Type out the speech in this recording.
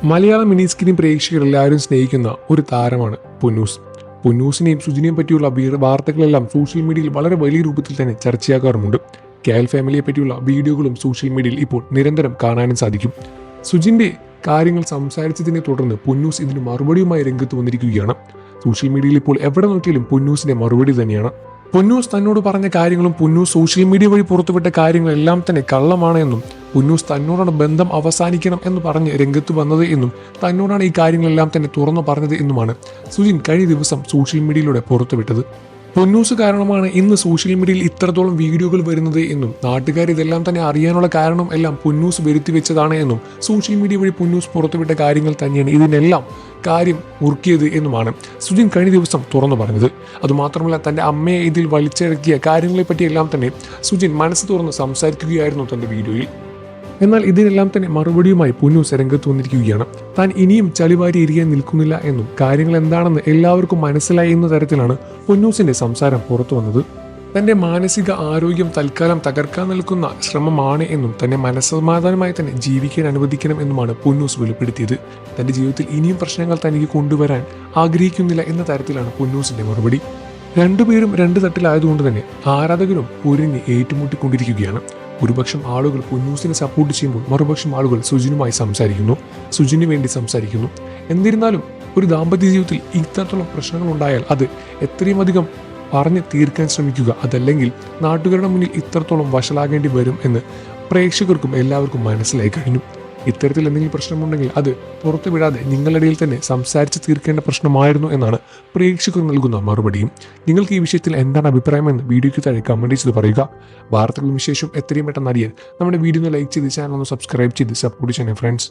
മലയാള mini screen പ്രേക്ഷകർ എല്ലാവരും സ്നേഹിക്കുന്ന ഒരു താരമാണ് പൊന്നൂസ്. പൊന്നൂസിനെയും സുജിനെയും പറ്റിയുള്ള വാർത്തകളെല്ലാം സോഷ്യൽ മീഡിയയിൽ വളരെ വലിയ രൂപത്തിൽ തന്നെ ചർച്ചയാക്കാറുമുണ്ട്. KL ഫാമിലിയെ പറ്റിയുള്ള വീഡിയോകളും സോഷ്യൽ മീഡിയയിൽ ഇപ്പോൾ നിരന്തരം കാണാനും സാധിക്കും. സുജിന്റെ കാര്യങ്ങൾ സംസാരിച്ചതിനെ തുടർന്ന് പൊന്നൂസ് ഇതിന് മറുപടിയുമായി രംഗത്ത് വന്നിരിക്കുകയാണ്. സോഷ്യൽ മീഡിയയിൽ ഇപ്പോൾ എവിടെ നോക്കിയാലും പൊന്നൂസിന്റെ മറുപടി തന്നെയാണ്. പൊന്നൂസ് തന്നോട് പറഞ്ഞ കാര്യങ്ങളും പൊന്നൂസ് സോഷ്യൽ മീഡിയ വഴി പുറത്തുവിട്ട കാര്യങ്ങളെല്ലാം തന്നെ കള്ളമാണ് എന്നും പൊന്നൂസ് തന്നോടാണ് ബന്ധം അവസാനിക്കണം എന്ന് പറഞ്ഞ് രംഗത്ത് വന്നത് എന്നും തന്നോടാണ് ഈ കാര്യങ്ങളെല്ലാം തന്നെ തുറന്നു പറഞ്ഞത് എന്നുമാണ് സുജിൻ കഴിഞ്ഞ ദിവസം സോഷ്യൽ മീഡിയയിലൂടെ പുറത്തുവിട്ടത്. പൊന്നൂസ് കാരണമാണ് ഇന്ന് സോഷ്യൽ മീഡിയയിൽ ഇത്രത്തോളം വീഡിയോകൾ വരുന്നത് എന്നും നാട്ടുകാർ ഇതെല്ലാം തന്നെ അറിയാനുള്ള കാരണം എല്ലാം പൊന്നൂസ് വരുത്തി വെച്ചതാണ് എന്നും സോഷ്യൽ മീഡിയ വഴി പൊന്നൂസ് പുറത്തുവിട്ട കാര്യങ്ങൾ തന്നെയാണ് ഇതിനെല്ലാം കാര്യം മുറുക്കിയത് എന്നുമാണ് സുജിൻ കഴിഞ്ഞ ദിവസം തുറന്നു പറഞ്ഞത്. അതുമാത്രമല്ല തൻ്റെ അമ്മയെ ഇതിൽ വലിച്ചിറക്കിയ കാര്യങ്ങളെപ്പറ്റിയെല്ലാം തന്നെ സുജിൻ മനസ്സ് തുറന്ന് സംസാരിക്കുകയായിരുന്നു തൻ്റെ വീഡിയോയിൽ. എന്നാൽ ഇതിനെല്ലാം തന്നെ മറുപടിയുമായി പൊന്നൂസ് രംഗത്ത് വന്നിരിക്കുകയാണ്. താൻ ഇനിയും ചളിവാരി എരിയാൻ നിൽക്കുന്നില്ല എന്നും കാര്യങ്ങൾ എന്താണെന്ന് എല്ലാവർക്കും മനസ്സിലായി എന്ന തരത്തിലാണ് പൊന്നൂസിന്റെ സംസാരം പുറത്തു വന്നത്. തന്റെ മാനസിക ആരോഗ്യം തൽക്കാലം തകർക്കാൻ നിൽക്കുന്ന ശ്രമമാണ് എന്നും തന്നെ മനസ്സമാധാനമായി തന്നെ ജീവിക്കാൻ അനുവദിക്കണം എന്നുമാണ് പൊന്നൂസ് വെളിപ്പെടുത്തിയത്. തന്റെ ജീവിതത്തിൽ ഇനിയും പ്രശ്നങ്ങൾ തനിക്ക് കൊണ്ടുവരാൻ ആഗ്രഹിക്കുന്നില്ല എന്ന തരത്തിലാണ് പൊന്നൂസിന്റെ മറുപടി. രണ്ടുപേരും രണ്ട് തട്ടിലായതുകൊണ്ട് തന്നെ ആരാധകരും പൊരിഞ്ഞ് ഏറ്റുമുട്ടിക്കൊണ്ടിരിക്കുകയാണ്. ഒരുപക്ഷം ആളുകൾ പൊന്നൂസിനെ സപ്പോർട്ട് ചെയ്യുമ്പോൾ മറുപക്ഷം ആളുകൾ സുജിനുമായി സംസാരിക്കുന്നു, സുജിന് വേണ്ടി സംസാരിക്കുന്നു. എന്നിരുന്നാലും ഒരു ദാമ്പത്യ ജീവിതത്തിൽ ഇത്തരത്തിലുള്ള പ്രശ്നങ്ങൾ ഉണ്ടായാൽ അത് എത്രയും അധികം പറഞ്ഞ് തീർക്കാൻ ശ്രമിക്കുക. അതല്ലെങ്കിൽ നാട്ടുകാരുടെ മുന്നിൽ ഇത്രത്തോളം വഷളാകേണ്ടി വരും എന്ന് പ്രേക്ഷകർക്കും എല്ലാവർക്കും മനസ്സിലായി കഴിഞ്ഞു. ഇത്തരത്തിൽ എന്തെങ്കിലും പ്രശ്നമുണ്ടെങ്കിൽ അത് പുറത്തു വിടാതെ നിങ്ങളുടെ ഇടയിൽ തന്നെ സംസാരിച്ച് തീർക്കേണ്ട പ്രശ്നമായിരുന്നു എന്നാണ് പ്രേക്ഷകർ നൽകുന്ന മറുപടിയും. നിങ്ങൾക്ക് ഈ വിഷയത്തിൽ എന്താണ് അഭിപ്രായമെന്ന് വീഡിയോയ്ക്ക് താഴെ കമന്റ് ചെയ്ത് പറയുക. വാർത്തകളും വിശേഷം എത്രയും പെട്ടെന്ന് അറിയാൻ നമ്മുടെ വീഡിയോ ഒന്ന് ലൈക്ക് ചെയ്ത് ചാനൽ ഒന്ന് സബ്സ്ക്രൈബ് ചെയ്ത് സപ്പോർട്ട് ചെയ്യണേ ഫ്രണ്ട്സ്.